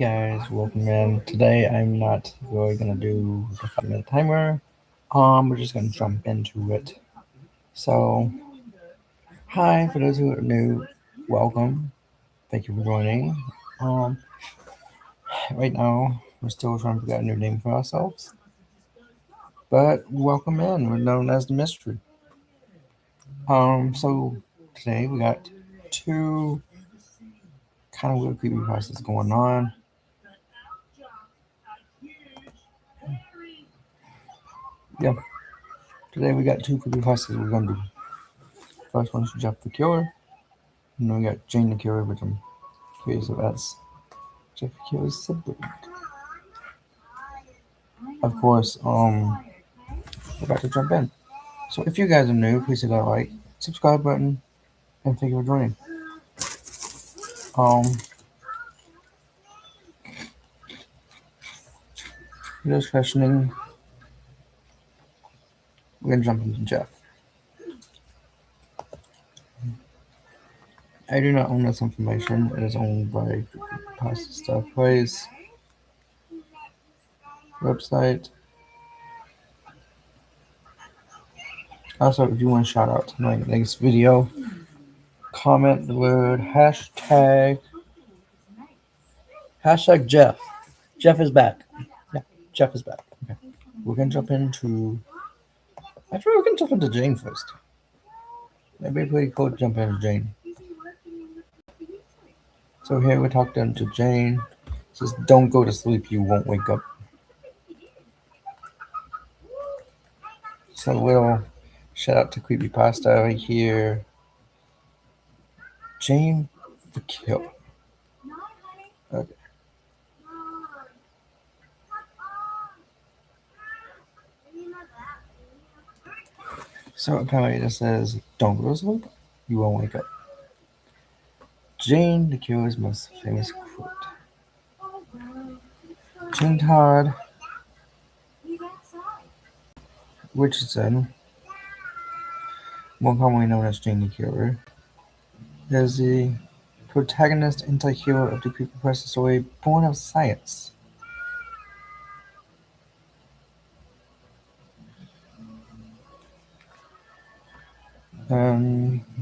Guys, welcome in. Today I'm not really gonna do the 5 minute timer. We're just gonna jump into it. So, hi for those who are new, welcome. Thank you for joining. Um, right now we're still trying to figure out a new name for ourselves, but welcome in. We're known as the mystery. So today we got two kind of weird creepy pastas going on. Yeah, today we got two creepy pastas we're gonna do. First one's Jeff the Killer. And then we got Jane the Killer, which I'm curious about Jeff the Killer's sibling. Of course, we're about to jump in. So if you guys are new, please hit that like, subscribe button, and thank you for joining. Um, for those questioning, we're gonna jump into Jeff. I do not own this information. It is owned by Pasta Stuff Place website. Also, if you want to shout out to my next video, comment the word hashtag Jeff. Jeff is back. Yeah, Jeff is back. Okay. We're gonna jump into. Actually, we're gonna jump into Jane first. That'd be pretty cool to jump into Jane. So here we talked into Jane. It says, "Don't go to sleep. You won't wake up." So little shout out to Creepypasta right here. Jane the Kill. Okay. So apparently it says, "Don't go to sleep. You won't wake up." Jane the Killer's most famous quote. Jane Todd Richardson, more commonly known as Jane the Killer, is the protagonist anti-hero of the creepypasta story Born of Science.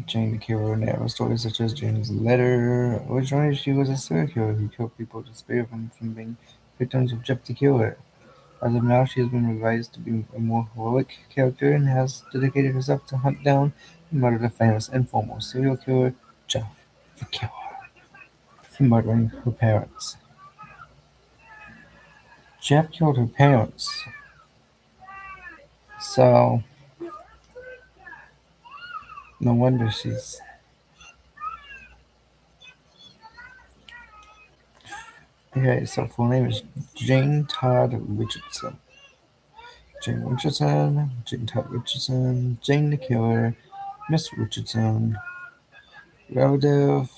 Jane the Killer narrates stories such as Jane's Letter. Originally, she was a serial killer who killed people to spare them from being victims of Jeff the Killer. As of now, she has been revised to be a more heroic character and has dedicated herself to hunt down and murder the famous informal serial killer Jeff the Killer for murdering her parents. Jeff killed her parents, so no wonder she's. Okay, so full name is Jane Todd Richardson. Jane Richardson, Jane Todd Richardson, Jane the Killer, Miss Richardson, relative.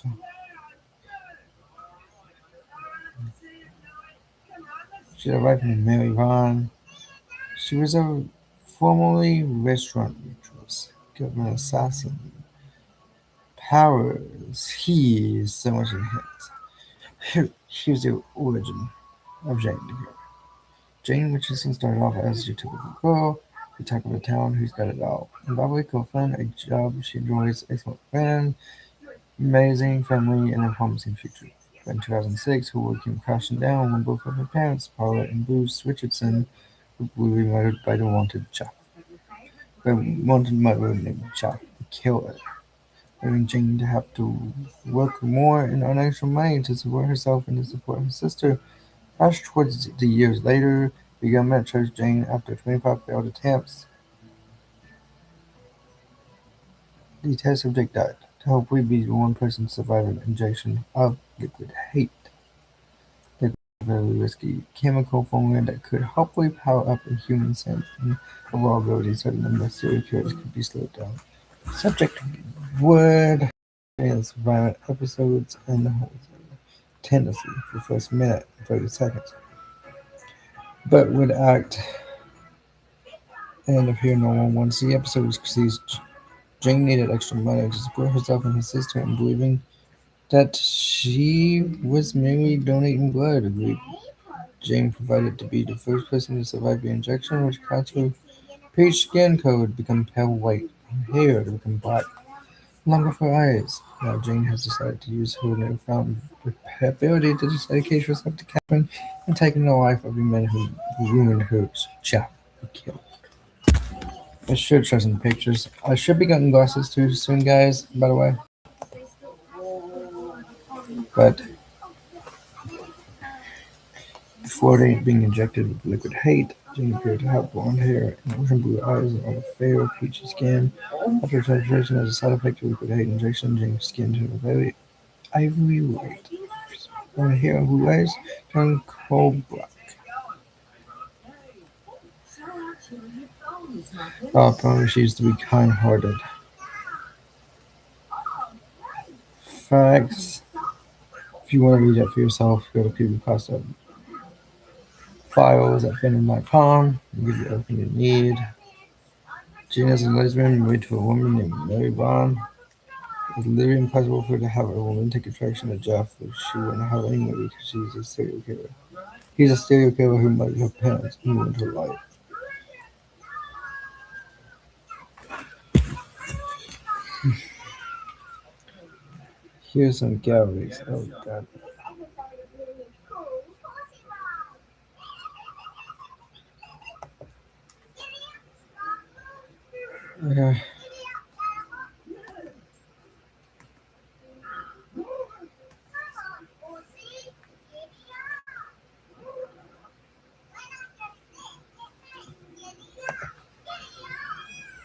She arrived in Mary Vaughn. She was a formerly restaurant waitress, government assassin. Powers. He is so much enhanced. Here's the origin of Jane the Killer. Jane Richardson started off as your typical girl, the type of the town who's got it all. A lovely girlfriend, a job she enjoys, excellent friend, amazing family, and a promising future. But in 2006, her world came crashing down when both of her parents, Paula and Bruce Richardson, were brutally murdered by the wanted Chuck. The wanted murderer named Chuck the Killer, leaving Jane to have to work more and earn extra money to support herself and to support her sister. Flash towards the years later, the young man chose Jane after 25 failed attempts. The test subject died, to hopefully be the one person to survive an injection of liquid hate. Liquid is a very risky chemical formula that could hopefully power up a human sense and overall ability so the number of serial killers could be slowed down. Subject would experience violent episodes and the whole tendency for the first minute and 30 seconds, but would act and appear normal once the episode succeeds. Jane needed extra money to support herself and her sister, and believing That she was merely donating blood, agreed. Jane provided to be the first person to survive the injection, which caused her peach skin color to become pale white, her hair to become black, longer for eyes. Now Jane has decided to use her newfound ability to dedicate herself to capturing and taking the life of the men who ruined her Jeff the Killer. I should show some pictures. I should be getting glasses too soon, guys, by the way. But before they being injected with liquid hate, Jane appeared to have blonde hair and ocean blue eyes and olive fair, peachy skin. After concentration as a side effect of liquid hate injection, Jane's skin turned very ivory white. Her hair and blue eyes turned coal black. Apparently she used to be kind-hearted. Facts. If you want to read that for yourself, go to creepypasta files at venom.com and give you everything you need. Jane is a lesbian married to a woman named Mary Bond. It's literally impossible for her to have a romantic attraction to Jeff, which she wouldn't have anyway because she's a serial killer. He's a serial killer who murdered her parents and ruined her life. Here's some galleries. Oh god. Okay.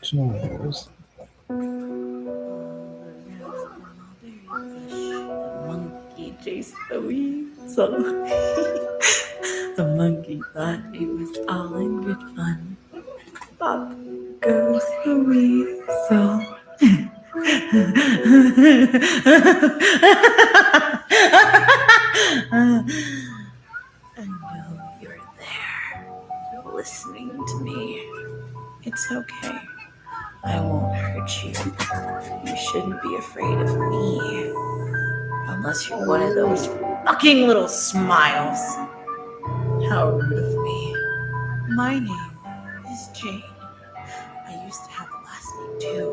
Cheers. Monkey chased the weasel. The monkey thought it was all in good fun. Pop goes the weasel. I know you're there, listening to me. It's okay. I won't hurt you. You shouldn't be afraid of me. Unless you're one of those fucking little smiles. How rude of me. My name is Jane. I used to have a last name too,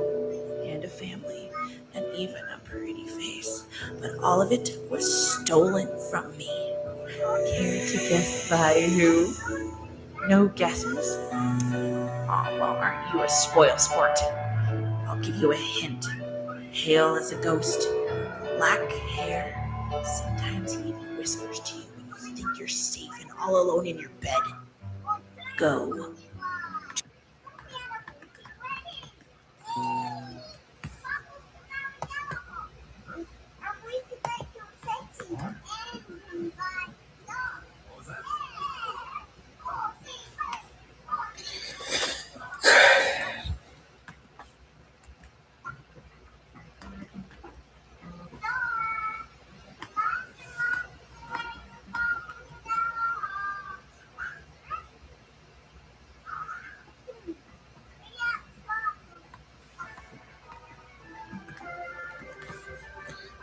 and a family, and even a pretty face. But all of it was stolen from me. Care to guess by who? No guesses? Oh, well, aren't you a spoil sport? I'll give you a hint. Pale as a ghost, black hair. Sometimes he even whispers to you when you think you're safe and all alone in your bed. Go.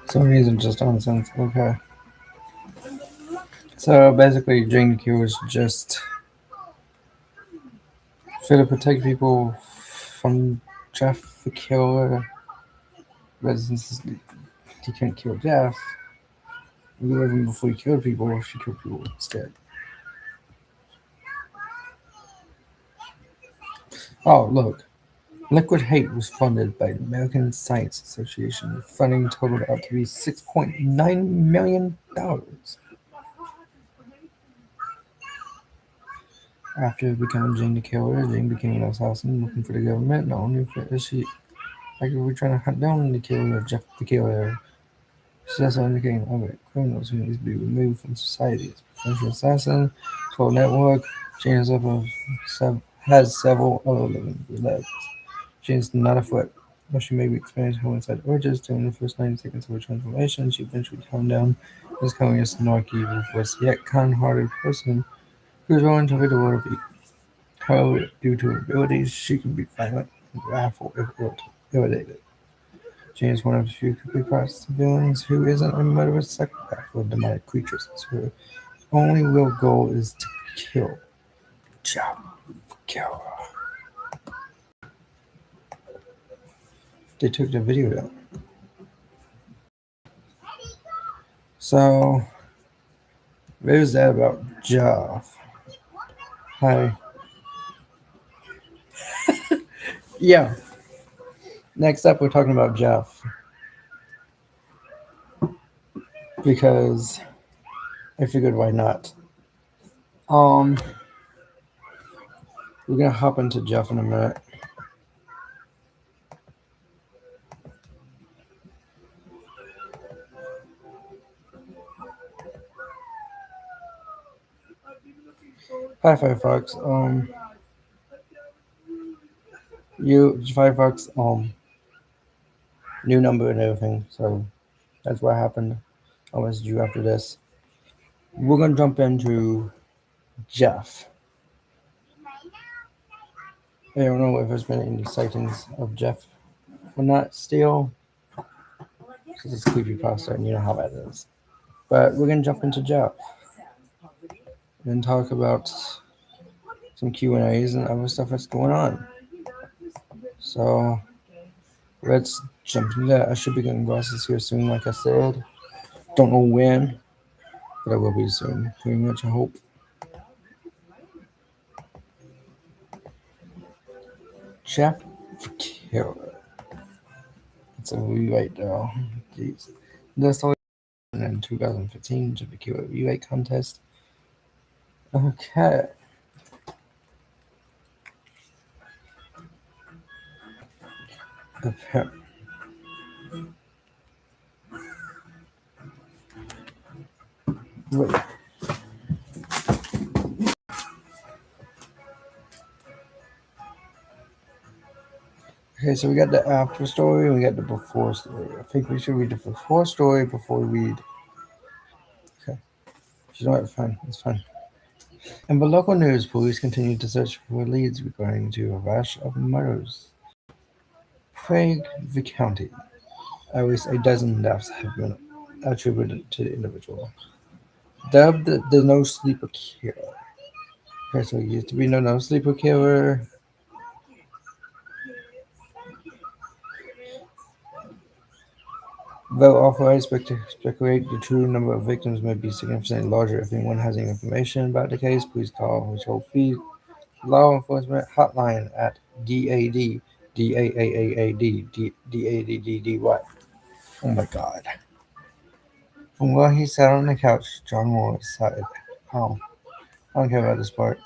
Some reason just nonsense. Okay. So basically, Jane Q was just for to protect people from Jeff the Killer. But since he couldn't kill Jeff, even before he killed people, she killed people instead. Oh, look. Liquid Hate was funded by the American Science Association, with funding totaled out to be $6.9 million. After becoming Jane the Killer, Jane became an assassin looking for the government. Not only is she actively trying to hunt down the killer of Jeff the Killer, she's also indicating other criminals who need to be removed from society. As a professional assassin, total network, Jane has several other living relatives. Jane's not a threat. While she may be experiencing homicide urges during the first 90 seconds of her transformation, she eventually calmed down and is becoming a snarky, ruthless, yet kind-hearted person who is willing to rid the world of evil. However, due to her abilities, she can be violent and wrathful if irritated. Jane is one of the few creepypasta villains who isn't a murderous psychopath with demonic creatures. Her only real goal is to kill. Job. Kill. They took the video down. So, what is that about Joff? Hi. Yeah. Next up, we're talking about Jeff. Because I figured why not. We're gonna hop into Jeff in a minute. Hi Firefox. You Firefox new number and everything, so that's what happened. I'll message you after this. We're gonna jump into Jeff. I don't know if there's been any sightings of Jeff or not still, because it's creepypasta and you know how that is. But we're gonna jump into Jeff and talk about some Q&As and other stuff that's going on. So let's jump into that. I should be getting glasses here soon, like I said. Don't know when, but I will be soon. Pretty much, I hope. Jeff Killer. It's a rewrite though. Jeez. That's all in 2015 Jeff Killer rewrite contest. Okay. Wait. Okay, so we got the after story and we got the before story. I think we should read the before story before we read. Okay. You know what? Fine. It's fine. In the local news, police continue to search for leads regarding to a rash of murders. Prague, the county. At least a dozen deaths have been attributed to the individual. Dubbed the No Sleeper Killer. Okay, so it used to be No Sleeper Killer. Though authorized speculate the true number of victims may be significantly larger. If anyone has any information about the case, please call the toll-free law enforcement hotline at DAD DAAAD DADDDY. Oh my God. From where he sat on the couch, John Morris sighed. Oh, I don't care about this part.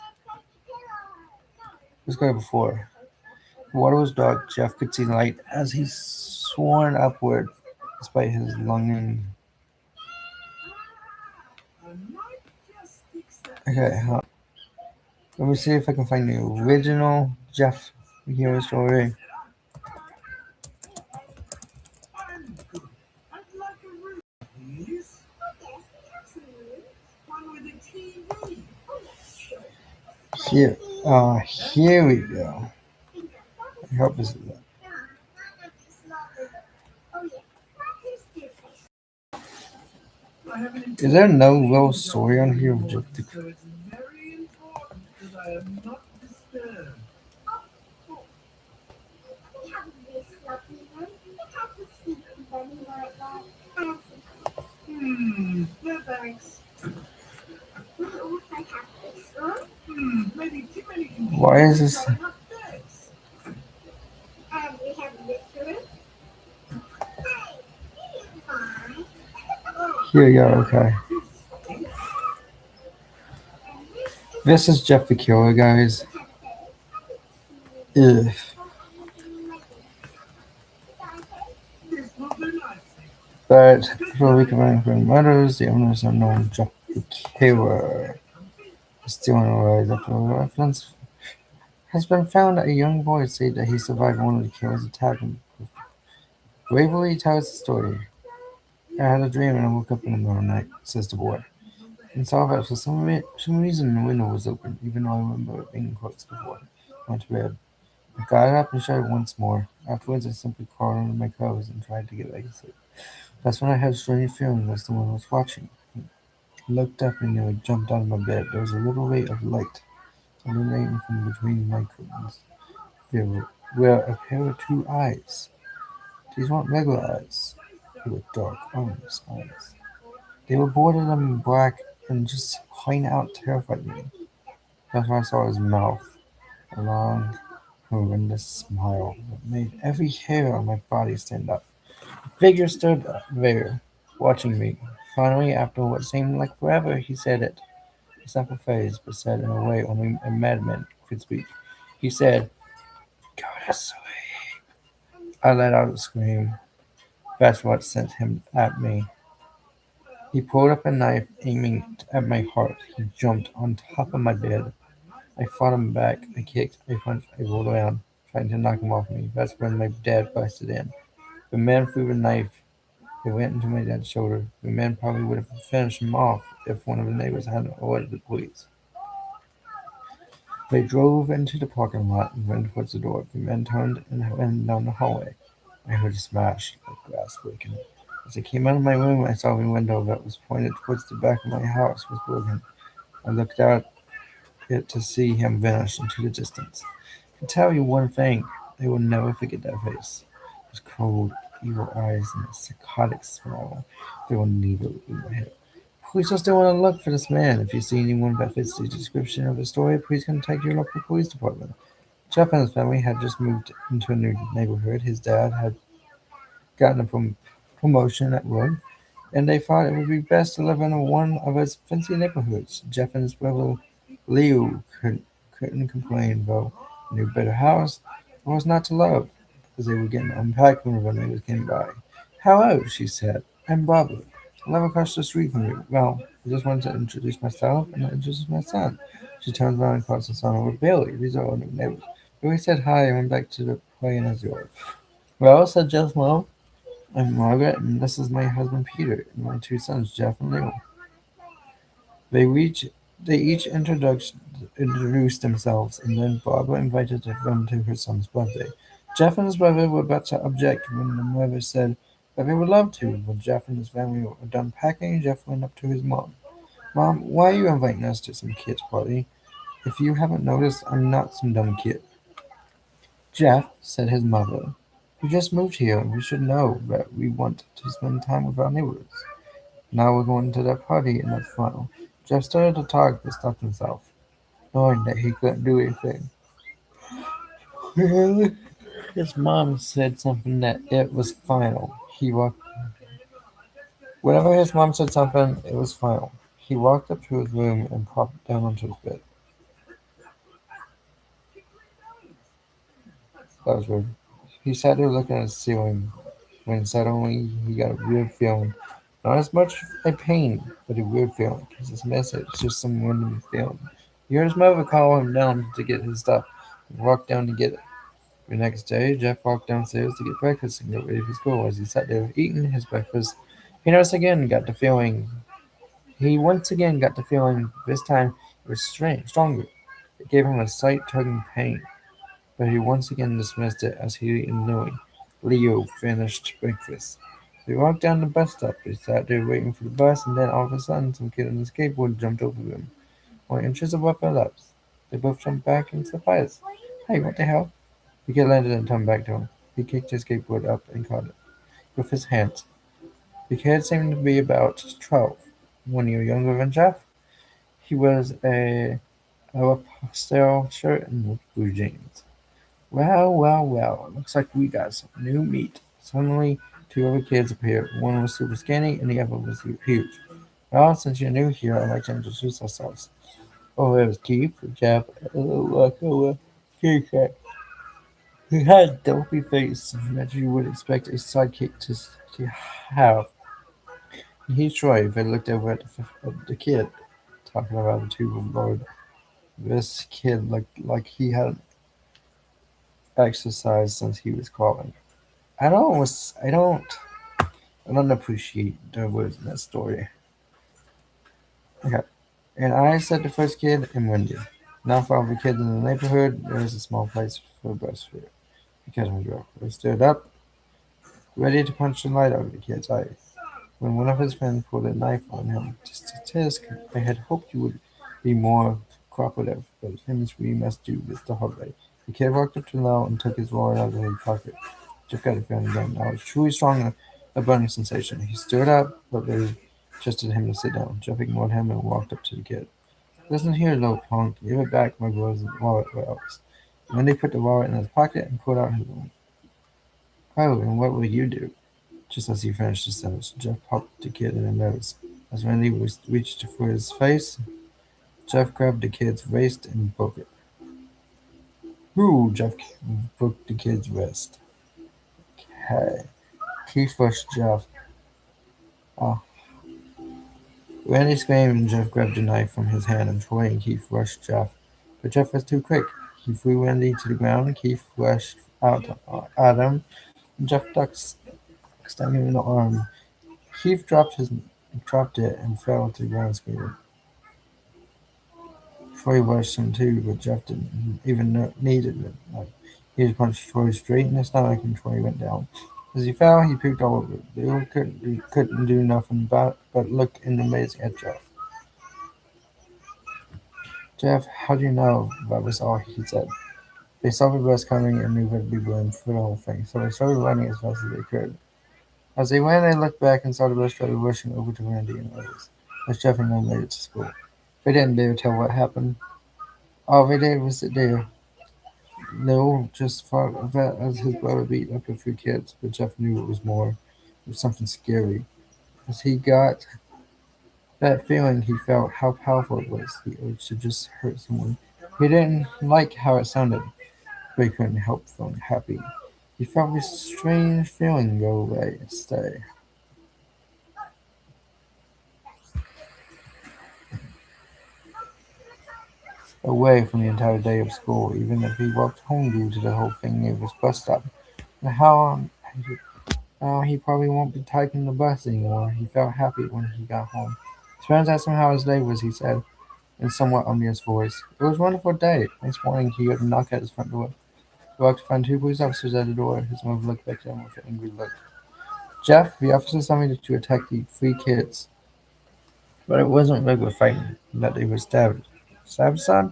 Let's go before. The water was dark. Jeff could see light as he sworn upward despite his longing. Okay, let me see if I can find the original Jeff Hero story. Here we go. I hope this is it. Is there no real story on here of Jeff the No thanks. Why is this? Here, yeah, okay. This is Jeff the Killer, guys. Ugh. But for recovering murders, the owners are known Jeff the Killer. Still in a rise after reference has been found that a young boy said that he survived one of the killer's attack and bravely tells the story. I had a dream and I woke up in the middle of the night, says the boy, and saw that for some reason the window was open, even though I remember it being closed before I went to bed. I got up and shouted once more. Afterwards, I simply crawled under my covers and tried to get back to sleep. That's when I had a strange feeling that someone was watching. I looked up and nearly jumped out of my bed. There was a little ray of light illuminating from between my curtains. There were a pair of two eyes. These weren't regular eyes. They were dark, ominous eyes. They were bordered in black and just plain out terrified me. That's when I saw his mouth, a long, horrendous smile that made every hair on my body stand up. The figure stood there, watching me. Finally, after what seemed like forever, he said it. He snapped a phrase, but said in a way only a madman could speak. He said, "Go to sleep." I let out a scream. That's what sent him at me. He pulled up a knife, aiming at my heart. He jumped on top of my bed. I fought him back. I kicked, I punched, I rolled around, trying to knock him off me. That's when my dad busted in. The man threw the knife. It went into my dad's shoulder. The man probably would have finished him off if one of the neighbors hadn't alerted the police. They drove into the parking lot and went towards the door. The man turned and went down the hallway. I heard a smash, like glass breaking. As I came out of my room, I saw the window that was pointed towards the back of my house was broken. I looked out it to see him vanish into the distance. I can tell you one thing, I will never forget that face. Those cold, evil eyes and that psychotic smile. They will never leave my head. Police are still on the look for this man. If you see anyone that fits the description of the story, please contact your local police department. Jeff and his family had just moved into a new neighborhood. His dad had gotten a promotion at work, and they thought it would be best to live in one of its fancy neighborhoods. Jeff and his brother Leo couldn't complain, though. A new better house was not to love, as they were getting unpacked when the neighbors came by. "Hello," she said. "I'm Barbara. I live across the street from you. Well, I just wanted to introduce myself and introduce my son." She turned around and called her son over Billy. These are our new neighbors. Billy said hi and went back to the playing as yard. "Well," said Jeff's mom, "I'm Margaret, and this is my husband Peter, and my two sons, Jeff and Leo." They each introduced themselves, and then Barbara invited them to her son's birthday. Jeff and his brother were about to object when the mother said that they would love to. When Jeff and his family were done packing, Jeff went up to his mom. "Mom, why are you inviting us to some kid's party? If you haven't noticed, I'm not some dumb kid." "Jeff," said his mother, "we just moved here, and we should know that we want to spend time with our neighbors. Now we're going to that party, and that's final." Jeff started to talk, but stopped himself, knowing that he couldn't do anything. His mom said something that it was final. Whenever his mom said something, it was final. He walked up to his room and plopped down onto his bed. That was weird. He sat there looking at the ceiling when suddenly he got a weird feeling. Not as much a pain, but a weird feeling. It's his message, just some random feeling. He heard his mother call him down to get his stuff and walked down to get it. The next day, Jeff walked downstairs to get breakfast and get ready for school. As he sat there eating his breakfast, he once again got the feeling, this time it was stronger. It gave him a sight tugging pain, but he once again dismissed it as he knew. Leo finished breakfast. They walked down the bus stop. They sat there waiting for the bus, and then all of a sudden, some kid on a skateboard jumped over them, 1 inch above their laps. They both jumped back and surprised. "Hey, what the hell?" The kid landed and turned back to him. He kicked his skateboard up and caught it with his hands. The kid seemed to be about 12, 1 year younger than Jeff. He was a pastel shirt and blue jeans. "Well, well, well, it looks like we got some new meat." Suddenly, two other kids appeared. One was super skinny and the other was huge. "Well, since you're new here, I'd like to introduce ourselves." "Oh, it was Keith, Jeff, Keith. He had a dopey face that you would expect a sidekick to have. He's Troy. They looked over at the kid, talking about the two of Lord. This kid looked like he hadn't exercised since he was crawling. I don't appreciate the words in that story. Okay. "And I," said the first kid, "am Wendy." Not far from the kids in the neighborhood, there was a small place for a bus fare. The kids were drunk. They stood up, ready to punch the light out of the kid's eye. When one of his friends pulled a knife on him just to test, I had hoped you would be more cooperative, but hymns we must do this the hard way. The kid walked up to Lau and took his wallet out of his pocket. Jeff got a feeling again. Now it was truly strong, a burning sensation. He stood up, but they gestured him to sit down. Jeff ignored him and walked up to the kid. Listen here, little punk. Give it back, my brother's wallet wells. Then they put the wallet in his pocket and pulled out his own. Oh, and what will you do? Just as he finished the sentence, Jeff popped the kid in the nose. As Randy reached for his face, Jeff grabbed the kid's wrist and broke it. Ooh, Jeff broke the kid's wrist. Okay. Keith rushed Jeff. Oh. Randy screamed and Jeff grabbed the knife from his hand and Troy and Keith rushed Jeff. But Jeff was too quick. He threw Randy to the ground. Keith rushed out at him. And Jeff ducked, stung him in the arm. Keith dropped it and fell to the ground screaming. Troy rushed him too, but Jeff didn't even need it. Like, he just punched Troy straight in the stomach and Troy went down. As he fell, he puked all over it. Bill couldn't do nothing but look in amazement at Jeff. Jeff, how do you know that was all he said? They saw the bus coming and knew there'd be room for the whole thing, so they started running as fast as they could. As they ran, they looked back and saw the bus driver rushing over to Randy and others, as Jeff and Mom made it to school. They didn't dare tell what happened. All they did was sit there. Lil just thought of that as his brother beat up a few kids, but Jeff knew it was more. It was something scary. As he got that feeling, he felt how powerful it was, the urge to just hurt someone. He didn't like how it sounded, but he couldn't help feeling happy. He felt this strange feeling go away and stay. Away from the entire day of school, even if he walked home due to the whole thing near his bus stop. And he probably won't be taking the bus anymore. He felt happy when he got home. His parents asked him how his day was, he said, in a somewhat ominous voice. It was a wonderful day. Next morning, he heard a knock at his front door. He walked to find two police officers at the door. His mother looked back at him with an angry look. Jeff, the officers told me to attack the three kids, but it wasn't regular fighting, that they were stabbed. Stabbed, son?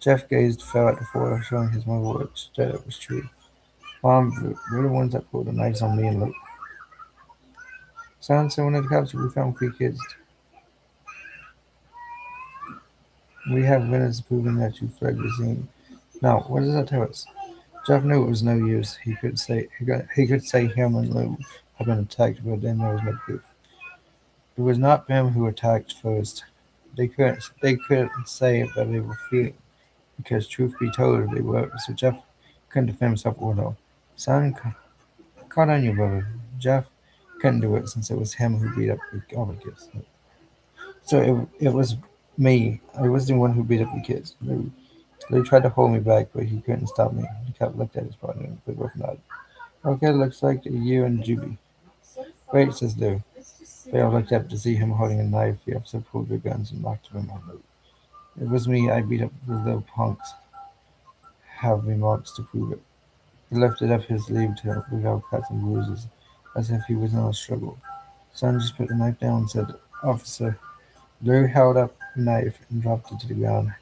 Jeff gazed, fell at the floor, showing his mother words that it was true. Mom, we're the ones that pulled the knives on me and Luke. Son, so when the cops, we found three kids. We have evidence proving that you fled the scene. Now, what does that tell us? Jeff knew it was no use. He could say him and Lou had been attacked, but then there was no proof. It was not them who attacked first. They couldn't say that they were fearing, because truth be told, they were. So Jeff couldn't defend himself or no. Son, call on your brother. Jeff couldn't do it since it was him who beat up the other kids. So it was me. I was the one who beat up the kids. Lou tried to hold me back, but he couldn't stop me. The cop looked at his partner and they both nodded. Okay, looks like you and Juby. Wait, says Lou. They all looked up to see him holding a knife. The officer pulled their guns and locked them on Lou. It was me. I beat up the little punks. Have remarks to prove it. He lifted up his sleeve to without cuts and bruises, as if he was in a struggle. Son just put the knife down and said, Officer. Lou held up the knife and dropped it to the ground.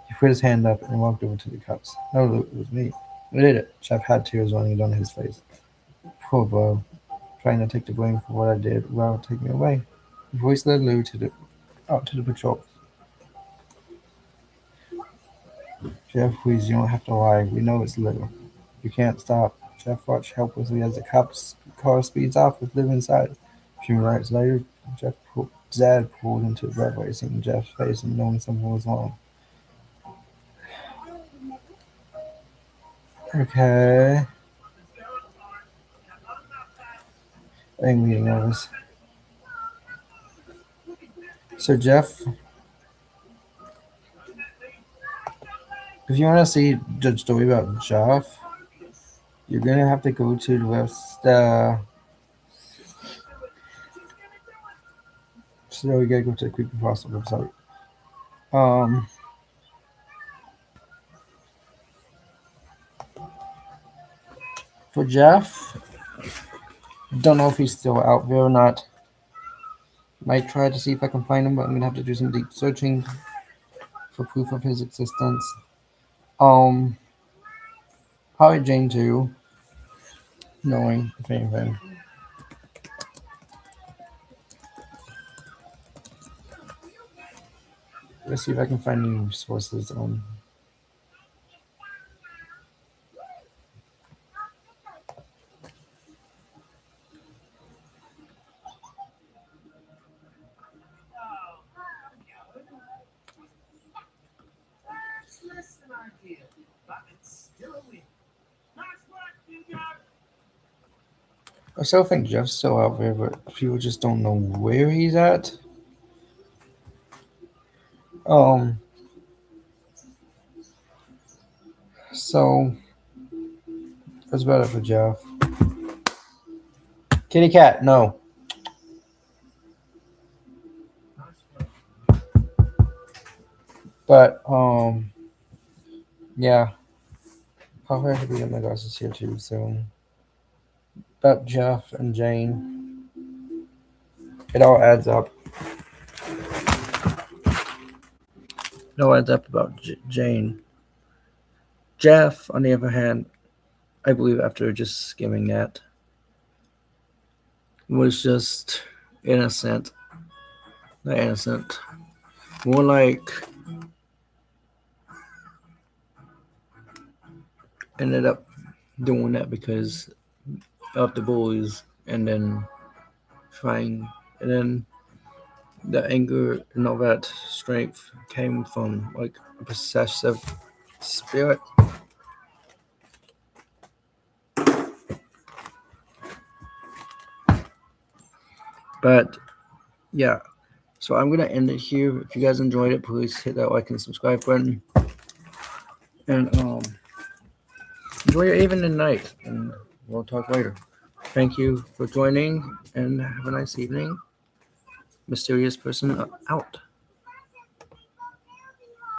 He put his hand up and walked over to the cops. No, Lou, it was me. I did it. Jeff had tears running down his face. Poor boy. Trying to take the blame for what I did. Well, take me away. The voice led Lou out to the patrol. Jeff, please, you don't have to lie. We know it's Lou. You can't stop. Jeff watched helplessly as the cop's car speeds off with Lou inside. A few minutes later, Dad pulled into the driveway, seeing Jeff's face and knowing something was wrong. Okay. I'm reading nervous. So Jeff, if you want to see the story about Jeff, you're gonna have to go to the so you gotta go to the Creepypasta website. Um, Jeff. Don't know if he's still out there or not. Might try to see if I can find him, but I'm gonna have to do some deep searching for proof of his existence. Probably Jane too, knowing if anything. Let's see if I can find any resources on. I still think Jeff's still out there, but people just don't know where he's at. So that's about it for Jeff. Kitty cat, no. But yeah. Probably have to be in my glasses here too soon. About Jeff and Jane. It all adds up. It all adds up about Jane. Jeff, on the other hand, I believe after just skimming that, was just innocent. Not innocent. More like ended up doing that because of the bullies, and then and then the anger and all that strength came from like a possessive spirit. But yeah, so I'm gonna end it here. If you guys enjoyed it, please hit that like and subscribe button, and enjoy your evening and night, and we'll talk later. Thank you for joining, and have a nice evening. Mysterious person out.